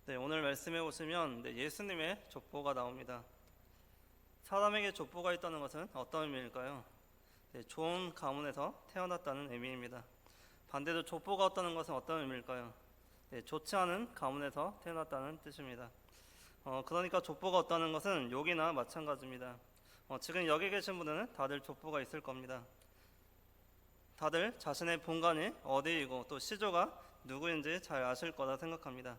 네, 오늘 말씀해 보시면 예수님의 족보가 나옵니다. 사람에게 족보가 있다는 것은 어떤 의미일까요? 좋은 가문에서 태어났다는 의미입니다. 반대로 족보가 없다는 것은 어떤 의미일까요? 좋지 않은 가문에서 태어났다는 뜻입니다. 그러니까 족보가 없다는 것은 욕이나 마찬가지입니다. 지금 여기 계신 분들은 다들 족보가 있을 겁니다. 다들 자신의 본관이 어디이고 또 시조가 누구인지 잘 아실 거라 생각합니다.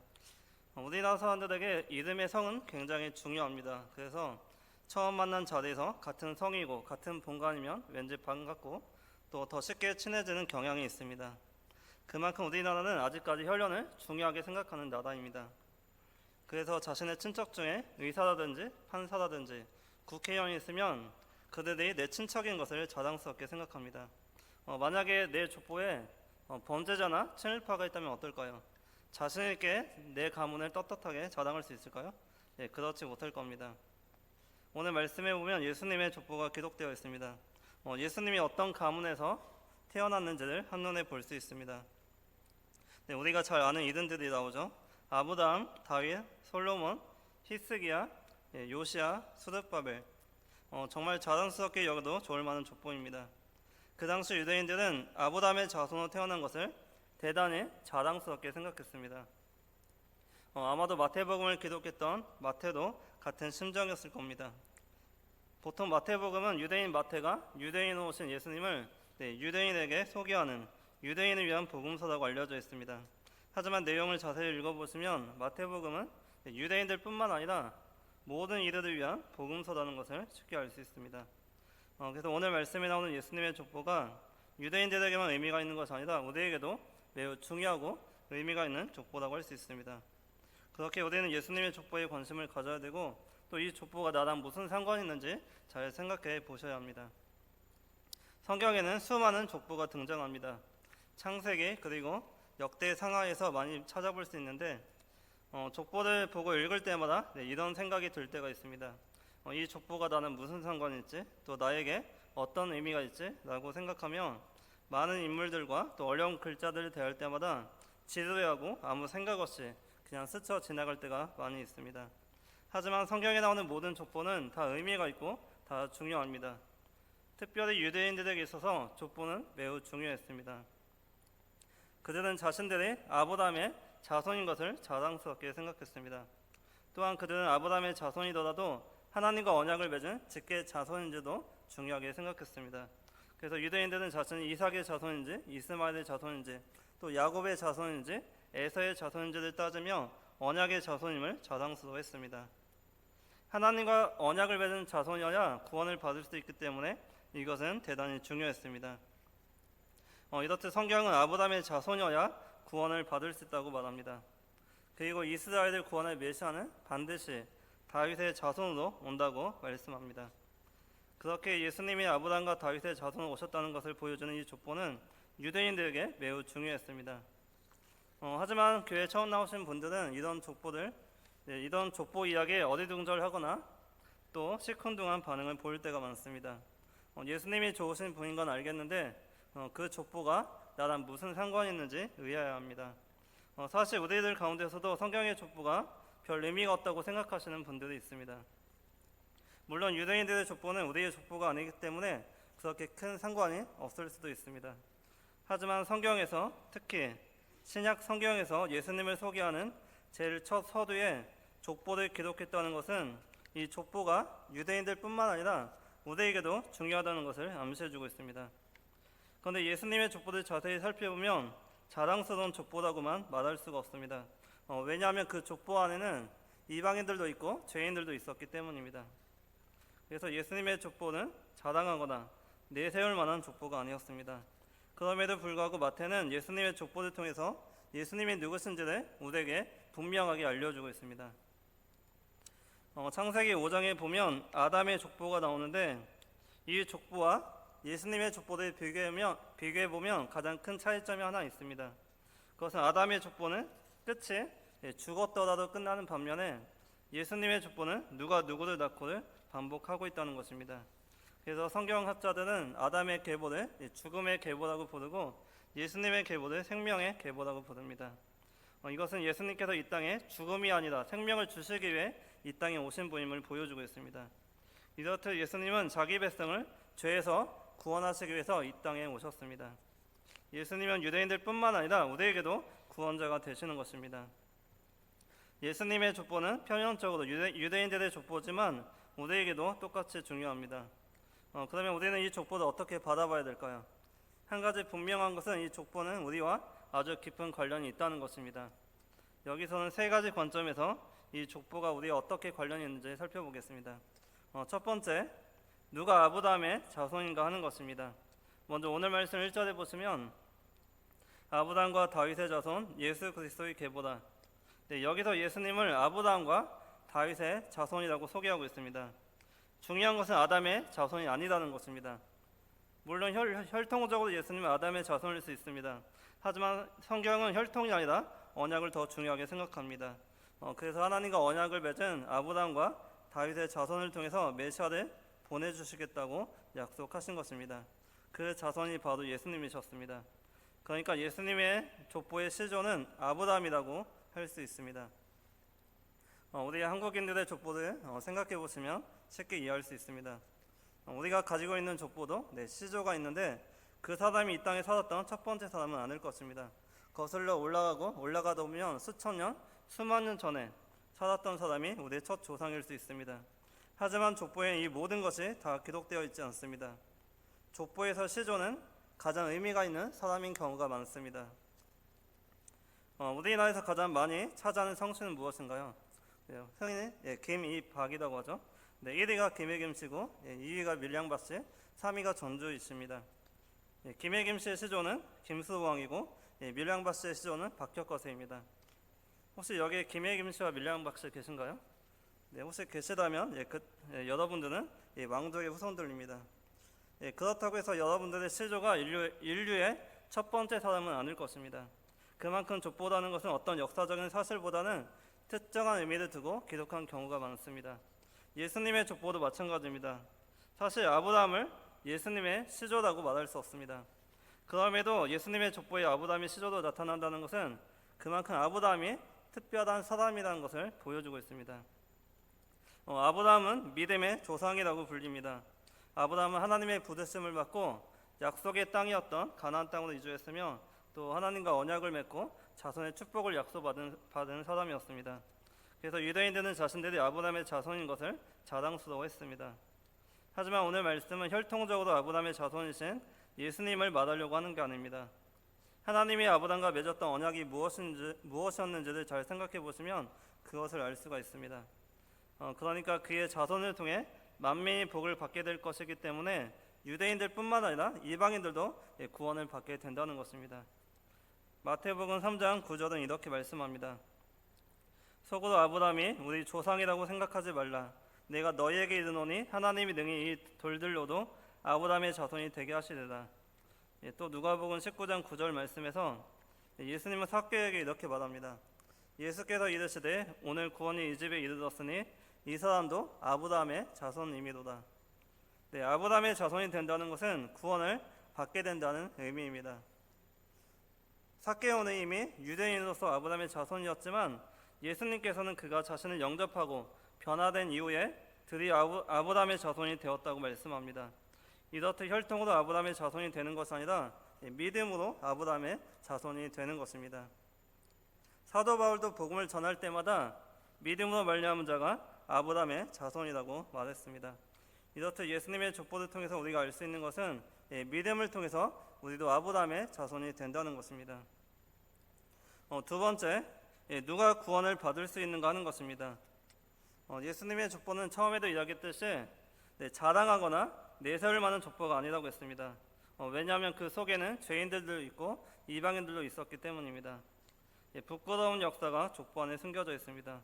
우리나라 사람들에게 이름의 성은 굉장히 중요합니다. 그래서 처음 만난 자리에서 같은 성이고 같은 본관이면 왠지 반갑고 또 더 쉽게 친해지는 경향이 있습니다. 그만큼 우리나라는 아직까지 혈연을 중요하게 생각하는 나라입니다. 그래서 자신의 친척 중에 의사라든지 판사라든지 국회의원이 있으면 그들이 내 친척인 것을 자랑스럽게 생각합니다. 만약에 내 족보에 범죄자나 친일파가 있다면 어떨까요? 자신 있게 내 가문을 떳떳하게 자랑할 수 있을까요? 그렇지 못할 겁니다. 오늘 말씀해 보면 예수님의 족보가 기록되어 있습니다. 예수님이 어떤 가문에서 태어났는지를 한눈에 볼 수 있습니다. 우리가 잘 아는 이름들이 나오죠. 아브라함, 다윗, 솔로몬, 히스기야, 요시야, 수르바벨. 정말 자랑스럽게 여겨도 좋을 만한 족보입니다. 그 당시 유대인들은 아브라함의 자손으로 태어난 것을 대단히 자랑스럽게 생각했습니다. 아마도 마태복음을 기록했던 마태도 같은 심정이었을 겁니다. 보통 마태복음은 유대인 마태가 유대인으로 오신 예수님을 유대인에게 소개하는 유대인을 위한 복음서라고 알려져 있습니다. 하지만 내용을 자세히 읽어보시면 마태복음은 유대인들뿐만 아니라 모든 이들을 위한 복음서라는 것을 쉽게 알 수 있습니다. 그래서 오늘 말씀에 나오는 예수님의 족보가 유대인들에게만 의미가 있는 것이 아니라 우리에게도 매우 중요하고 의미가 있는 족보라고 할 수 있습니다. 그렇게 우리는 예수님의 족보에 관심을 가져야 되고 또 이 족보가 나랑 무슨 상관이 있는지 잘 생각해 보셔야 합니다. 성경에는 수많은 족보가 등장합니다. 창세기 그리고 역대 상하에서 많이 찾아볼 수 있는데 족보를 보고 읽을 때마다 이런 생각이 들 때가 있습니다. 이 족보가 나는 무슨 상관이 있지? 또 나에게 어떤 의미가 있지? 라고 생각하며 많은 인물들과 또 어려운 글자들을 대할 때마다 지루해하고 아무 생각 없이 그냥 스쳐 지나갈 때가 많이 있습니다. 하지만 성경에 나오는 모든 족보는 다 의미가 있고 다 중요합니다. 특별히 유대인들에게 있어서 족보는 매우 중요했습니다. 그들은 자신들이 아브라함의 자손인 것을 자랑스럽게 생각했습니다. 또한 그들은 아브라함의 자손이더라도 하나님과 언약을 맺은 직계 자손인지도 중요하게 생각했습니다. 그래서 유대인들은 자신이 이삭의 자손인지 이스마엘의 자손인지 또 야곱의 자손인지 에서의 자손인지를 따지며 언약의 자손임을 자랑스러워했습니다. 하나님과 언약을 맺은 자손이어야 구원을 받을 수 있기 때문에 이것은 대단히 중요했습니다. 이렇듯 성경은 아브라함의 자손이어야 구원을 받을 수 있다고 말합니다. 그리고 이스라엘을 구원할 메시아는 반드시 다윗의 자손으로 온다고 말씀합니다. 그렇게 예수님이 아브라함과 다윗의 자손으로 오셨다는 것을 보여주는 이 족보는 유대인들에게 매우 중요했습니다. 하지만 교회 처음 나오신 분들은 이런 족보 이야기에 어리둥절하거나 또 시큰둥한 반응을 보일 때가 많습니다. 예수님이 좋으신 분인 건 알겠는데 그 족보가 나랑 무슨 상관이 있는지 의아해야 합니다. 사실 우리들 가운데서도 성경의 족보가 별 의미가 없다고 생각하시는 분들이 있습니다. 물론 유대인들의 족보는 우리의 족보가 아니기 때문에 그렇게 큰 상관이 없을 수도 있습니다. 하지만 성경에서 특히 신약 성경에서 예수님을 소개하는 제일 첫 서두에 족보를 기록했다는 것은 이 족보가 유대인들뿐만 아니라 우리에게도 중요하다는 것을 암시해주고 있습니다. 그런데 예수님의 족보를 자세히 살펴보면 자랑스러운 족보라고만 말할 수가 없습니다. 왜냐하면 그 족보 안에는 이방인들도 있고 죄인들도 있었기 때문입니다. 그래서 예수님의 족보는 자랑하거나 내세울 만한 족보가 아니었습니다. 그럼에도 불구하고 마태는 예수님의 족보를 통해서 예수님이 누구신지를 우리에게 분명하게 알려주고 있습니다. 창세기 5장에 보면 아담의 족보가 나오는데 이 족보와 예수님의 족보를 비교해보면 가장 큰 차이점이 하나 있습니다. 그것은 아담의 족보는 끝이 죽었더라도 끝나는 반면에 예수님의 족보는 누가 누구를 낳고를 반복하고 있다는 것입니다. 그래서 성경학자들은 아담의 계보를 죽음의 계보라고 부르고 예수님의 계보를 생명의 계보라고 부릅니다. 이것은 예수님께서 이 땅에 죽음이 아니라 생명을 주시기 위해 이 땅에 오신 분임을 보여주고 있습니다. 이렇듯 예수님은 자기 백성을 죄에서 구원하시기 위해서 이 땅에 오셨습니다. 예수님은 유대인들 뿐만 아니라 우리에게도 구원자가 되시는 것입니다. 예수님의 족보는 편형적으로 유대인들의 족보지만 우리에게도 똑같이 중요합니다. 그러면 우리는 이 족보를 어떻게 받아봐야 될까요? 한 가지 분명한 것은 이 족보는 우리와 아주 깊은 관련이 있다는 것입니다. 여기서는 세 가지 관점에서 이 족보가 우리와 어떻게 관련이 있는지 살펴보겠습니다. 첫 번째, 누가 아브라함의 자손인가 하는 것입니다. 먼저 오늘 말씀 1절에 보시면 아브라함과 다윗의 자손 예수 그리스도의 계보다. 여기서 예수님을 아브라함과 다윗의 자손이라고 소개하고 있습니다. 중요한 것은 아담의 자손이 아니라는 것입니다. 물론 혈통적으로 예수님은 아담의 자손일 수 있습니다. 하지만 성경은 혈통이 아니라 언약을 더 중요하게 생각합니다. 그래서 하나님과 언약을 맺은 아브라함과 다윗의 자손을 통해서 메시아를 보내주시겠다고 약속하신 것입니다. 그 자손이 바로 예수님이셨습니다. 그러니까 예수님의 족보의 시조는 아브라함이라고 할 수 있습니다. 우리 한국인들의 족보를 생각해 보시면 쉽게 이해할 수 있습니다. 우리가 가지고 있는 족보도 시조가 있는데 그 사람이 이 땅에 살았던 첫 번째 사람은 아닐 것입니다. 거슬러 올라가다 보면 수천 년, 수만 년 전에 살았던 사람이 우리의 첫 조상일 수 있습니다. 하지만 족보에 이 모든 것이 다 기록되어 있지 않습니다. 족보에서 시조는 가장 의미가 있는 사람인 경우가 많습니다. 우리나라에서 가장 많이 차지하는 성씨는 무엇인가요? 흔히 김이박이라고 하죠. 1위가 김해김씨고 2위가 밀양박씨, 3위가 전주이씨입니다. 김해김씨의 시조는 김수왕이고 밀양박씨의 시조는 박혁거세입니다. 혹시 여기 김해김씨와 밀양박씨 계신가요? 혹시 계시다면 여러분들은 왕족의 후손들입니다. 그렇다고 해서 여러분들의 시조가 인류의 첫 번째 사람은 아닐 것입니다. 그만큼 족보라는 것은 어떤 역사적인 사실보다는 특정한 의미를 두고 기록한 경우가 많습니다. 예수님의 족보도 마찬가지입니다. 사실 아브라함을 예수님의 시조라고 말할 수 없습니다. 그럼에도 예수님의 족보에 아브라함의 시조로 나타난다는 것은 그만큼 아브라함이 특별한 사람이라는 것을 보여주고 있습니다. 아브라함은 믿음의 조상이라고 불립니다. 아브라함은 하나님의 부르심을 받고 약속의 땅이었던 가나안 땅으로 이주했으며 또 하나님과 언약을 맺고 자손의 축복을 약속받은 사람이었습니다. 그래서 유대인들은 자신들이 아브라함의 자손인 것을 자랑스러워했습니다. 하지만 오늘 말씀은 혈통적으로 아브라함의 자손이신 예수님을 말하려고 하는 게 아닙니다. 하나님이 아브라함과 맺었던 언약이 무엇이었는지를 잘 생각해 보시면 그것을 알 수가 있습니다. 그러니까 그의 자손을 통해 만민이 복을 받게 될 것이기 때문에 유대인들뿐만 아니라 이방인들도 구원을 받게 된다는 것입니다. 마태복음 3장 9절은 이렇게 말씀합니다. 속으로 아브라함이 우리 조상이라고 생각하지 말라. 내가 너희에게 이르노니 하나님이 능히 이 돌들로도 아브라함의 자손이 되게 하시리라. 또 누가복음 19장 9절 말씀에서 예수님은 삭개에게 이렇게 말합니다. 예수께서 이르시되 오늘 구원이 이 집에 이르렀으니 이 사람도 아브라함의 자손이미로다. 아브라함의 자손이 된다는 것은 구원을 받게 된다는 의미입니다. 삭개오는 이미 유대인으로서 아브라함의 자손이었지만 예수님께서는 그가 자신을 영접하고 변화된 이후에 드디어 아브라함의 자손이 되었다고 말씀합니다. 이렇듯 혈통으로 아브라함의 자손이 되는 것이 아니라 믿음으로 아브라함의 자손이 되는 것입니다. 사도 바울도 복음을 전할 때마다 믿음으로 말미암은 자가 아브라함의 자손이라고 말했습니다. 이렇듯 예수님의 족보를 통해서 우리가 알 수 있는 것은 믿음을 통해서 우리도 아브라함의 자손이 된다는 것입니다. 두 번째, 누가 구원을 받을 수 있는가 하는 것입니다. 예수님의 족보는 처음에도 이야기했듯이 자랑하거나 내세울 만한 족보가 아니라고 했습니다. 왜냐하면 그 속에는 죄인들도 있고 이방인들도 있었기 때문입니다. 부끄러운 역사가 족보 안에 숨겨져 있습니다.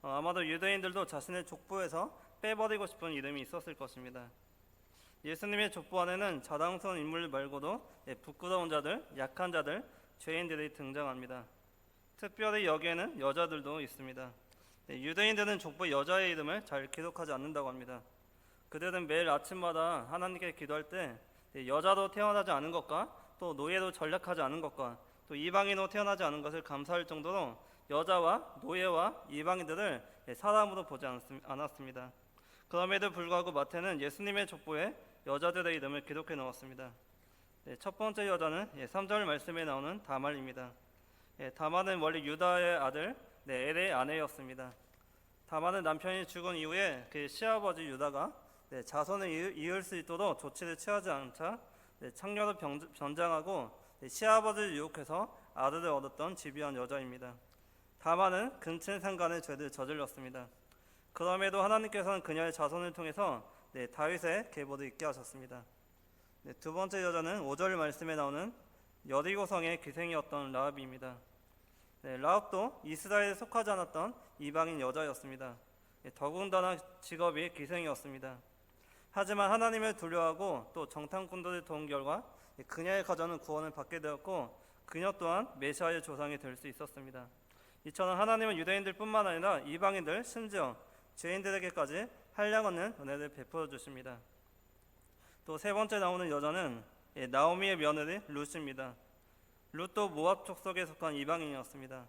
아마도 유대인들도 자신의 족보에서 빼버리고 싶은 이름이 있었을 것입니다. 예수님의 족보 안에는 자랑스러운 인물 말고도 부끄러운 자들, 약한 자들, 죄인들이 등장합니다. 특별히 여기에는 여자들도 있습니다. 유대인들은 족보 여자의 이름을 잘 기록하지 않는다고 합니다. 그들은 매일 아침마다 하나님께 기도할 때 여자로 태어나지 않은 것과 또 노예로 전락하지 않은 것과 또 이방인으로 태어나지 않은 것을 감사할 정도로 여자와 노예와 이방인들을 사람으로 보지 않았습니다. 그럼에도 불구하고 마태는 예수님의 족보에 여자들의 이름을 기록해 넣었습니다. 첫 번째 여자는 3절 말씀에 나오는 다말입니다. 다말은 원래 유다의 아들 엘의 아내였습니다. 다말은 남편이 죽은 이후에 그 시아버지 유다가 자손을 이을 수 있도록 조치를 취하지 않자 창녀로 변장하고 시아버지를 유혹해서 아들을 얻었던 집요한 여자입니다. 다말은 근친상간의 죄를 저질렀습니다. 그럼에도 하나님께서는 그녀의 자손을 통해서 다윗의 계보를 잇게 하셨습니다. 두 번째 여자는 5절 말씀에 나오는 여리고성의 기생이었던 라합입니다. 라합도 이스라엘에 속하지 않았던 이방인 여자였습니다. 더군다나 직업이 기생이었습니다. 하지만 하나님을 두려워하고 또 정탐꾼들을 도운 결과 그녀의 가정은 구원을 받게 되었고 그녀 또한 메시아의 조상이 될 수 있었습니다. 이처럼 하나님은 유대인들뿐만 아니라 이방인들 심지어 죄인들에게까지 한량없는 은혜를 베풀어 주십니다. 또 세 번째 나오는 여자는 나오미의 며느리 룻입니다. 룻도 모압 족속에 속한 이방인이었습니다.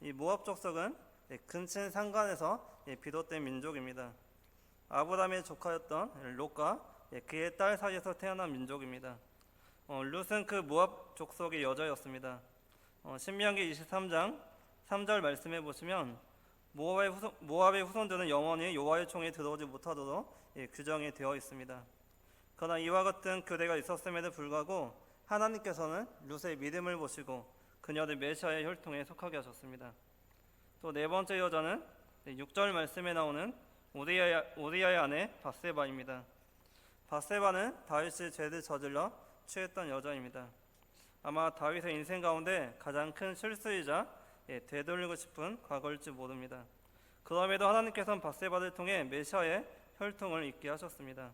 이 모압 족속은 근친 상간에서 비롯된 민족입니다. 아브라함의 조카였던 롯과 그의 딸 사이에서 태어난 민족입니다. 룻은 그 모압 족속의 여자였습니다. 신명기 23장 3절 말씀해 보시면 모압의 후손들은 영원히 여호와의 총에 들어오지 못하도록 규정이 되어 있습니다. 그러나 이와 같은 규례가 있었음에도 불구하고 하나님께서는 룻의 믿음을 보시고 그녀를 메시아의 혈통에 속하게 하셨습니다. 또 네 번째 여자는 6절 말씀에 나오는 우리아의 아내 밧세바입니다. 밧세바는 다윗이 죄를 저질러 취했던 여자입니다. 아마 다윗의 인생 가운데 가장 큰 실수이자 되돌리고 싶은 과거일지 모릅니다. 그럼에도 하나님께서는 밧세바를 통해 메시아의 혈통을 잇게 하셨습니다.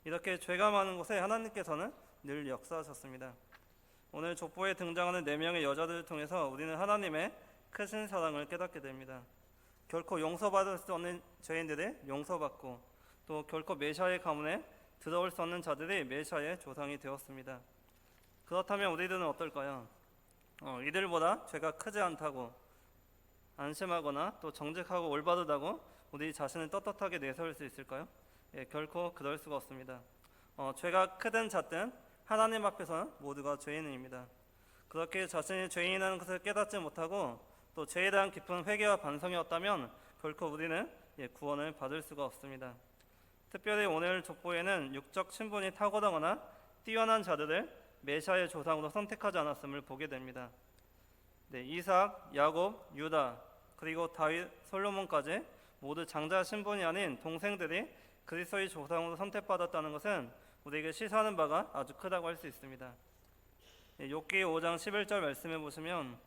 이렇게 죄가 많은 곳에 하나님께서는 늘 역사하셨습니다. 오늘 족보에 등장하는 4명의 여자들을 통해서 우리는 하나님의 크신 사랑을 깨닫게 됩니다. 결코 용서받을 수 없는 죄인들이 용서받고 또 결코 메시아의 가문에 들어올 수 없는 자들이 메시아의 조상이 되었습니다. 그렇다면 우리들은 어떨까요? 이들보다 죄가 크지 않다고 안심하거나 또 정직하고 올바르다고 우리 자신을 떳떳하게 내세울 수 있을까요? 결코 그럴 수가 없습니다. 죄가 크든 작든 하나님 앞에서는 모두가 죄인입니다. 그렇게 자신이 죄인이라는 것을 깨닫지 못하고 또 죄에 대한 깊은 회개와 반성이 없다면 결코 우리는 구원을 받을 수가 없습니다. 특별히 오늘 족보에는 육적 신분이 탁월하거나 뛰어난 자들을 메시아의 조상으로 선택하지 않았음을 보게 됩니다. 이삭, 야곱, 유다, 그리고 다윗, 솔로몬까지 모두 장자 신분이 아닌 동생들이 그리스도의 조상으로 선택받았다는 것은 우리에게 시사하는 바가 아주 크다고 할 수 있습니다. 욥기 5장 11절 말씀해 보시면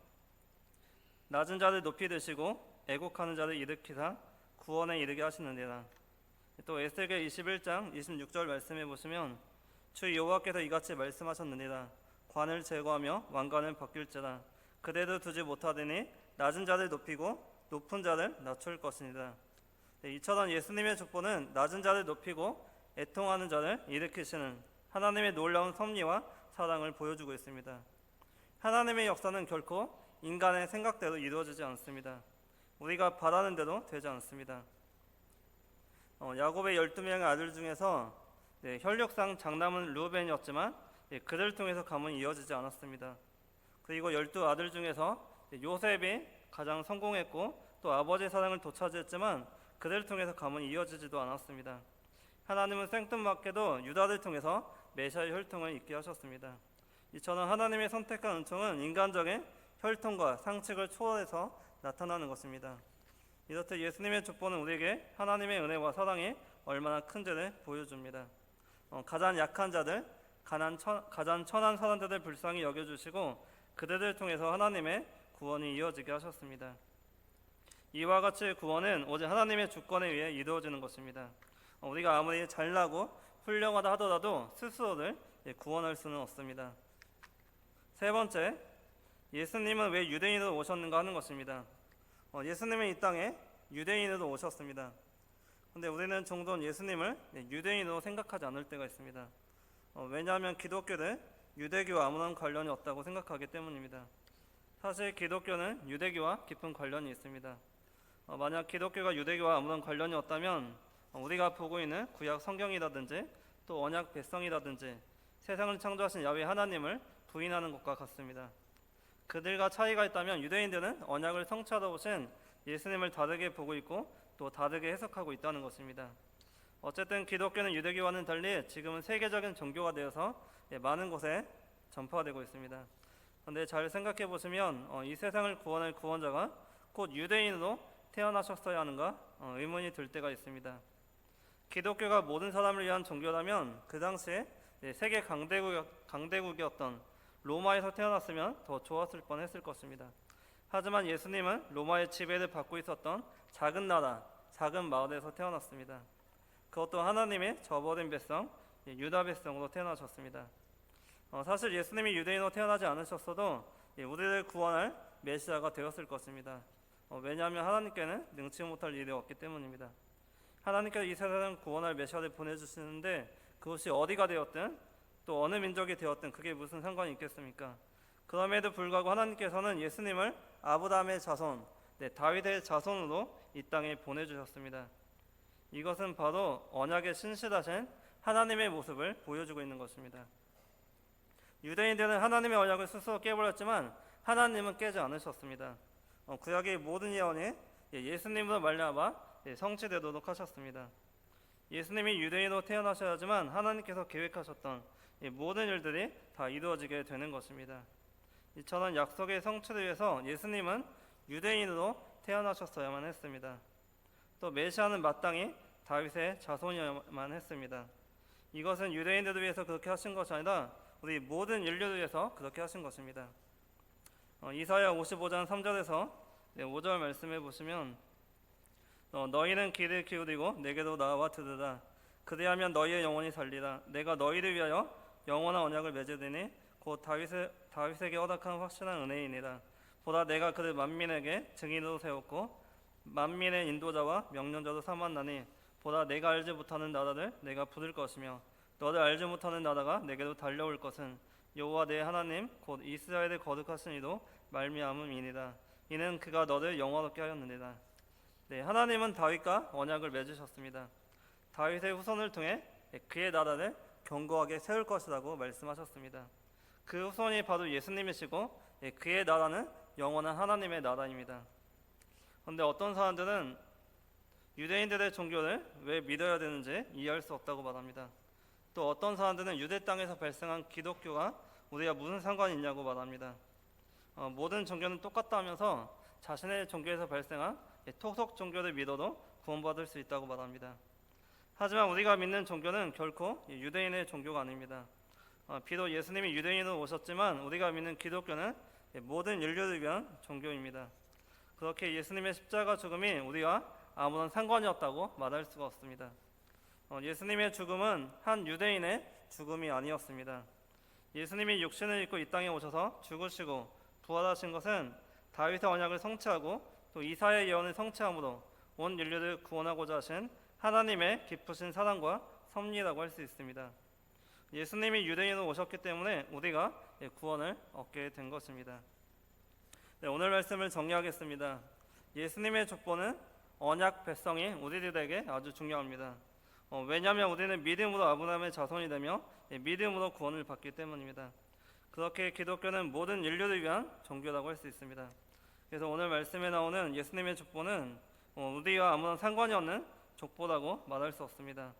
낮은 자를 높이 드시고 애곡하는 자를 일으키사 구원에 이르게 하시느니라. 또 에스겔 21장 26절 말씀해 보시면 주 여호와께서 이같이 말씀하셨느니라. 관을 제거하며 왕관을 벗길지라. 그대도 두지 못하더니 낮은 자를 높이고 높은 자를 낮출 것이니라. 이처럼 예수님의 족보는 낮은 자를 높이고 애통하는 자를 일으키시는 하나님의 놀라운 섭리와 사랑을 보여주고 있습니다. 하나님의 역사는 결코 인간의 생각대로 이루어지지 않습니다. 우리가 바라는 대로 되지 않습니다. 야곱의 12명의 아들 중에서 혈육상 장남은 르우벤이었지만 그를 통해서 가문이 이어지지 않았습니다. 그리고 12아들 중에서 요셉이 가장 성공했고 또 아버지의 사랑을 되찾았지만 그들을 통해서 가문이 이어지지도 않았습니다. 하나님은 생뚱맞게도 유다를 통해서 메시아의 혈통을 잇게 하셨습니다. 이처럼 하나님의 선택한 은총은 인간적인 혈통과 상식을 초월해서 나타나는 것입니다. 이렇듯 예수님의 족보는 우리에게 하나님의 은혜와 사랑이 얼마나 큰지를 보여줍니다. 가장 약한 자들, 가장 천한 사람들을 불쌍히 여겨주시고 그들을 통해서 하나님의 구원이 이어지게 하셨습니다. 이와 같이 구원은 오직 하나님의 주권에 의해 이루어지는 것입니다. 우리가 아무리 잘나고 훌륭하다 하더라도 스스로를 구원할 수는 없습니다. 세 번째, 예수님은 왜 유대인으로 오셨는가 하는 것입니다. 예수님은 이 땅에 유대인으로 오셨습니다. 그런데 우리는 종종 예수님을 유대인으로 생각하지 않을 때가 있습니다. 왜냐하면 기독교를 유대교와 아무런 관련이 없다고 생각하기 때문입니다. 사실 기독교는 유대교와 깊은 관련이 있습니다. 만약 기독교가 유대교와 아무런 관련이 없다면 우리가 보고 있는 구약 성경이라든지 또 언약 백성이라든지 세상을 창조하신 야훼 하나님을 부인하는 것과 같습니다. 그들과 차이가 있다면 유대인들은 언약을 성취하다 오신 예수님을 다르게 보고 있고 또 다르게 해석하고 있다는 것입니다. 어쨌든 기독교는 유대교와는 달리 지금은 세계적인 종교가 되어서 많은 곳에 전파되고 있습니다. 그런데 잘 생각해 보시면 이 세상을 구원할 구원자가 곧 유대인으로 태어나셨어야 하는가 의문이 들 때가 있습니다. 기독교가 모든 사람을 위한 종교라면 그 당시에 세계 강대국이었던 로마에서 태어났으면 더 좋았을 뻔했을 것입니다. 하지만 예수님은 로마의 지배를 받고 있었던 작은 나라, 작은 마을에서 태어났습니다. 그것도 하나님의 저버린 백성, 유다 백성으로 태어나셨습니다. 사실 예수님이 유대인으로 태어나지 않으셨어도 우리를 구원할 메시아가 되었을 것입니다. 왜냐하면 하나님께는 능치 못할 일이 없기 때문입니다. 하나님께서 이 세상을 구원할 메시아를 보내주시는데 그것이 어디가 되었든 또 어느 민족이 되었든 그게 무슨 상관이 있겠습니까? 그럼에도 불구하고 하나님께서는 예수님을 아브라함의 자손, 다윗의 자손으로 이 땅에 보내주셨습니다. 이것은 바로 언약에 신실하신 하나님의 모습을 보여주고 있는 것입니다. 유대인들은 하나님의 언약을 스스로 깨버렸지만 하나님은 깨지 않으셨습니다. 구약의 모든 예언이 예수님으로 말미암아 성취되도록 하셨습니다. 예수님이 유대인으로 태어나셔야 하지만 하나님께서 계획하셨던 모든 일들이 다 이루어지게 되는 것입니다. 이처럼 약속의 성취를 위해서 예수님은 유대인으로 태어나셨어야만 했습니다. 또 메시아는 마땅히 다윗의 자손이어야만 했습니다. 이것은 유대인들을 위해서 그렇게 하신 것이 아니라 우리 모든 인류를 위해서 그렇게 하신 것입니다. 이사야 55장 3절에서 5절 말씀해 보시면 너희는 귀를 기울이고 내게로 나와 들으라. 그리하면 너희의 영혼이 살리라. 내가 너희를 위하여 영원한 언약을 맺으리니 곧 다윗에게 허락한 확실한 은혜이니라. 보라 내가 그를 만민에게 증인으로 세웠고 만민의 인도자와 명령자로 삼았나니 보라 내가 알지 못하는 나라를 내가 부를 것이며 너를 알지 못하는 나라가 내게로 달려올 것은 여호와 내 하나님 곧 이스라엘의 거룩하신 이로 말미암음이니라. 이는 그가 너를 영화롭게 하였느니라. 하나님은 다윗과 언약을 맺으셨습니다. 다윗의 후손을 통해 그의 나라를 견고하게 세울 것이라고 말씀하셨습니다. 그 후손이 바로 예수님이시고 그의 나라는 영원한 하나님의 나라입니다. 그런데 어떤 사람들은 유대인들의 종교를 왜 믿어야 되는지 이해할 수 없다고 말합니다. 또 어떤 사람들은 유대 땅에서 발생한 기독교가 우리가 무슨 상관이 있냐고 말합니다. 모든 종교는 똑같다 하면서 자신의 종교에서 발생한 토속 종교를 믿어도 구원받을 수 있다고 말합니다. 하지만 우리가 믿는 종교는 결코 유대인의 종교가 아닙니다. 비록 예수님이 유대인으로 오셨지만 우리가 믿는 기독교는 모든 인류를 위한 종교입니다. 그렇게 예수님의 십자가 죽음이 우리와 아무런 상관이 없다고 말할 수가 없습니다. 예수님의 죽음은 한 유대인의 죽음이 아니었습니다. 예수님이 육신을 입고 이 땅에 오셔서 죽으시고 부활하신 것은 다윗의 언약을 성취하고 또 이사야의 예언을 성취함으로 온 인류를 구원하고자 하신 하나님의 깊으신 사랑과 섭리라고 할 수 있습니다. 예수님이 유대인으로 오셨기 때문에 우리가 구원을 얻게 된 것입니다. 오늘 말씀을 정리하겠습니다. 예수님의 족보는 언약 백성이 우리들에게 아주 중요합니다. 왜냐하면 우리는 믿음으로 아브라함의 자손이 되며 믿음으로 구원을 받기 때문입니다. 그렇게 기독교는 모든 인류를 위한 종교라고 할 수 있습니다. 그래서 오늘 말씀에 나오는 예수님의 족보는 우리와 아무런 상관이 없는 족보라고 말할 수 없습니다.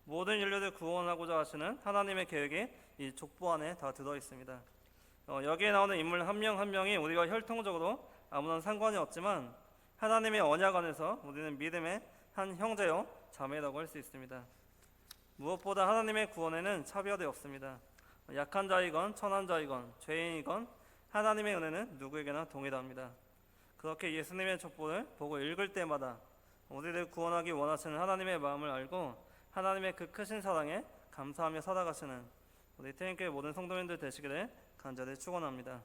모든 인류를 구원하고자 하시는 하나님의 계획이 이 족보 안에 다 들어 있습니다. 여기에 나오는 인물 한 명 한 명이 우리가 혈통적으로 아무런 상관이 없지만 하나님의 언약 안에서 우리는 믿음의 한 형제요 자매라고 할 수 있습니다. 무엇보다 하나님의 구원에는 차별이 없습니다. 약한 자이건 천한 자이건 죄인이건 하나님의 은혜는 누구에게나 동일합니다. 그렇게 예수님의 족보를 보고 읽을 때마다 우리를 구원하기 원하시는 하나님의 마음을 알고 하나님의 그 크신 사랑에 감사하며 살아가시는 우리 태인교회 모든 성도님들 되시기를 간절히 축원합니다.